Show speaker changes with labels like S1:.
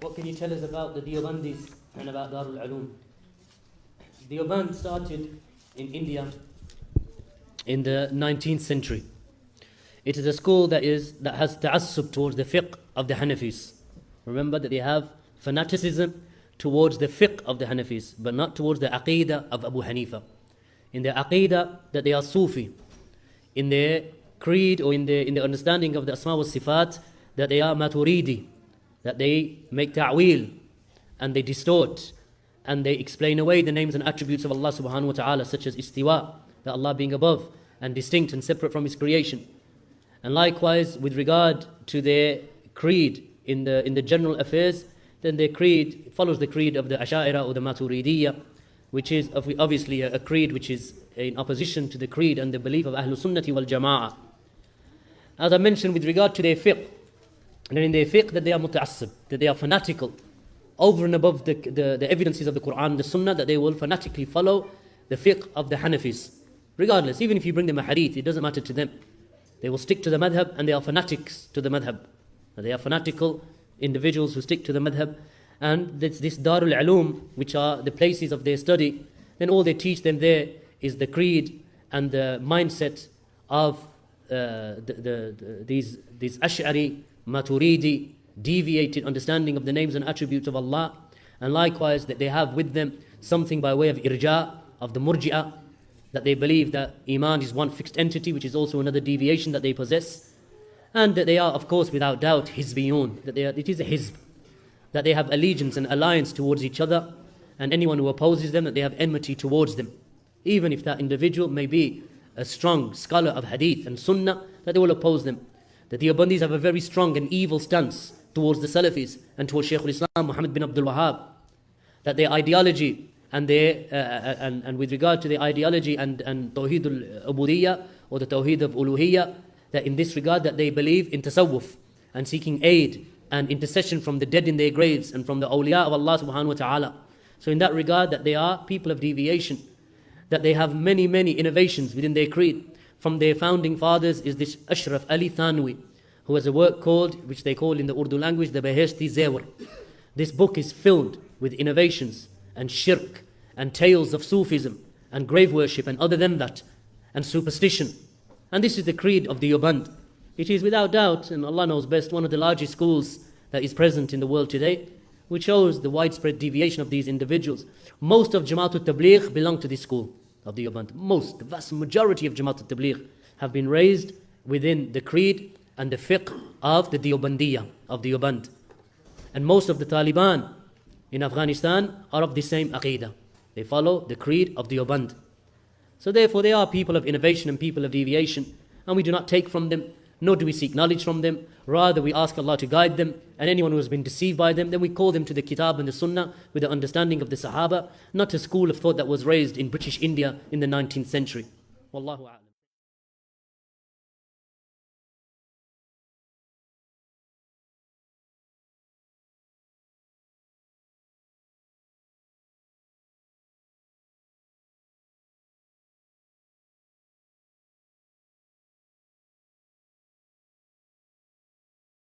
S1: What can you tell us about the Deobandis and about Darul Ulum? Deoband started in India in the 19th century. It is a school that has ta'assub towards the fiqh of the Hanafis. Remember that they have fanaticism towards the fiqh of the Hanafis, but not towards the aqidah of Abu Hanifa. In their aqidah, that they are Sufi. In their creed or in the understanding of the Asma wa Sifat, that they are Maturidi, that they make ta'wil and they distort and they explain away the names and attributes of Allah subhanahu wa ta'ala, such as istiwa, that Allah being above and distinct and separate from His creation. And likewise, with regard to their creed in the general affairs, then their creed follows the creed of the Ash'ara or the Maturidiyya, which is obviously a creed which is in opposition to the creed and the belief of Ahlul Sunnati wal Jama'ah. As I mentioned, with regard to their fiqh, and in their fiqh that they are muta'assib, that they are fanatical, over and above the evidences of the Quran and the Sunnah, that they will fanatically follow the fiqh of the Hanafis. Regardless, even if you bring them a hadith, it doesn't matter to them. They will stick to the madhab and they are fanatics to the madhab. They are fanatical individuals who stick to the madhab. And this Darul Ulum, which are the places of their study, then all they teach them there is the creed and the mindset of these Ash'ari, Maturidi, deviated understanding of the names and attributes of Allah. And likewise that they have with them something by way of irja, of the murji'ah, that they believe that Iman is one fixed entity, which is also another deviation that they possess. And that they are, of course, without doubt, hizbiyun, that it is a hizb, that they have allegiance and alliance towards each other, and anyone who opposes them, that they have enmity towards them. Even if that individual may be a strong scholar of hadith and sunnah, that they will oppose them. The Deobandis have a very strong and evil stance towards the Salafis and towards Shaykh al-Islam Muhammad bin Abdul Wahab, that their ideology and with regard to the ideology and Tawheed al-Ubudiyya or the Tawheed of Uluhiyya, that in this regard that they believe in tasawwuf and seeking aid and intercession from the dead in their graves and from the awliya of Allah subhanahu wa ta'ala. So in that regard that they are people of deviation, that they have many innovations within their creed. From their founding fathers is this Ashraf Ali Thanwi, who has a work called, which they call in the Urdu language, the Beheshti Zewar. This book is filled with innovations and shirk and tales of Sufism and grave worship and other than that, and superstition. And this is the creed of Deoband. It is without doubt, and Allah knows best, one of the largest schools that is present in the world today, which shows the widespread deviation of these individuals. Most of Jama'at al-Tabligh belong to this school of Deoband. Most, the vast majority of Jama'at al-Tabligh have been raised within the creed and the fiqh of the Deobandiyya, of Deoband. And most of the Taliban in Afghanistan are of the same aqidah. They follow the creed of Deoband. So therefore they are people of innovation and people of deviation, and we do not take from them, nor do we seek knowledge from them. Rather we ask Allah to guide them, and anyone who has been deceived by them, then we call them to the Kitab and the Sunnah with the understanding of the Sahaba, not a school of thought that was raised in British India in the 19th century. Wallahu a'lam.